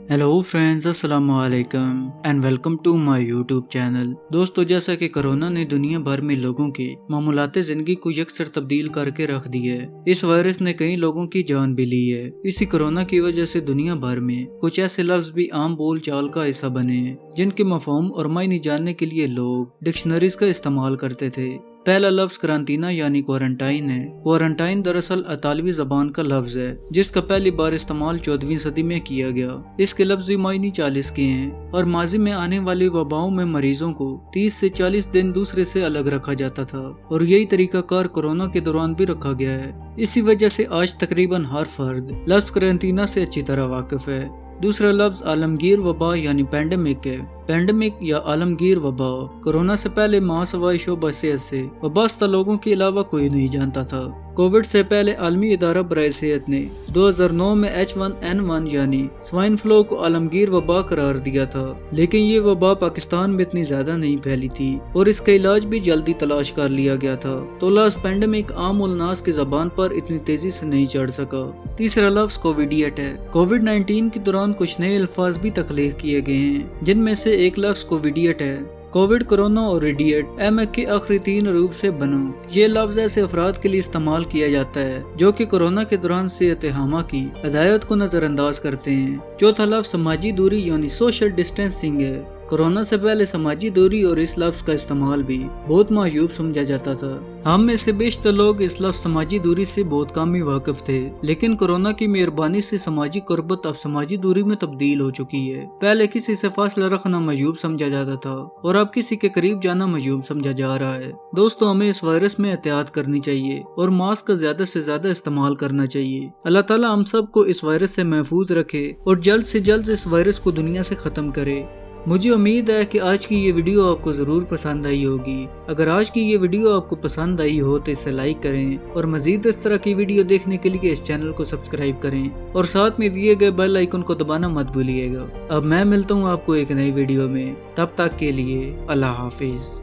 Hello friends, अस्सलाम वालेकुम and welcome to my YouTube channel. दोस्तों, जैसा कि कोरोना ने दुनिया भर में लोगों के मामूलाते जिंदगी को यकसर तब्दील करके रख दी है। इस वायरस ने कई लोगों की जान भी ली है। इसी कोरोना की वजह से दुनिया भर में कुछ ऐसे लफ्ज भी आम बोल चाल का हिस्सा बने हैं जिनके मफहूम और मायने जानने के लिए लोग डिक्शनरीज का इस्तेमाल करते थे। पहला लफ्ज क्रांतीना यानी क्वारंटाइन है। क्वारंटाइन दरअसल इतालवी जबान का लफ्ज है जिसका पहली बार इस्तेमाल 14वीं सदी में किया गया। इसके लफ्जी मायने 40 के हैं और माजी में आने वाली वबाओं में मरीजों को 30 से 40 दिन दूसरे से अलग रखा जाता था और यही तरीका कार कोरोना के दौरान भी रखा गया है। इसी वजह से आज तकरीबन हर फर्द लफ्ज क्रांतीना से अच्छी तरह वाकिफ है। दूसरा लफ्ज आलमगीर वबा यानी पैंडेमिक है। पैंडेमिक या आलमगीर वबा कोरोना से पहले महासवाई शोबा सेहत से वाबस्ता लोगों के अलावा कोई नहीं जानता था। कोविड से पहले आलमी इदारा बराए सेहत ने 2009 में H1N1 यानी स्वाइन फ्लू को आलमगीर वबा करार दिया था, लेकिन ये वबा पाकिस्तान में इतनी ज्यादा नहीं फैली थी और इसका इलाज भी जल्दी तलाश कर लिया गया था, तो लफ्ज पैंडेमिक आम उल नास की जबान पर इतनी तेजी से नहीं चढ़ सका। तीसरा लफ्ज कोविडियट है। कोविड-19 के दौरान कुछ नए अल्फाज भी तख्लीक किए गए हैं जिनमें से एक लफ्ज कोविडियट है। कोविड, कोरोना और इडियट एमएक के आखिरी 3 रूप से बनो। ये लफ्ज ऐसे अफराद के लिए इस्तेमाल किया जाता है जो कि कोरोना के दौरान सेहत हामा की हिदायत को नजरअंदाज करते हैं। चौथा लफ्ज समाजी दूरी यानी सोशल डिस्टेंसिंग है। कोरोना से पहले समाजी दूरी और इस लफ्ज का इस्तेमाल भी बहुत मायूब समझा जाता था। हम में से बेशतर लोग इस लफ्ज समाजी दूरी से बहुत कम ही वाकिफ थे, लेकिन कोरोना की मेहरबानी से समाजी कुर्बत अब समाजी दूरी में तब्दील हो चुकी है। पहले किसी से फासला रखना मायूब समझा जाता था और अब किसी के करीब जाना मायूब समझा जा रहा है। दोस्तों, हमें इस वायरस में एहतियात करनी चाहिए और मास्क का ज्यादा से ज्यादा इस्तेमाल करना चाहिए। अल्लाह ताला हम सब को इस वायरस से महफूज रखे और जल्द से जल्द इस वायरस को दुनिया से खत्म करे। मुझे उम्मीद है कि आज की ये वीडियो आपको ज़रूर पसंद आई होगी। अगर आज की ये वीडियो आपको पसंद आई हो तो इसे लाइक करें और मज़ीद इस तरह की वीडियो देखने के लिए इस चैनल को सब्सक्राइब करें और साथ में दिए गए बेल आइकन को दबाना मत भूलिएगा। अब मैं मिलता हूँ आपको एक नई वीडियो में, तब तक के लिए अल्लाह हाफिज़।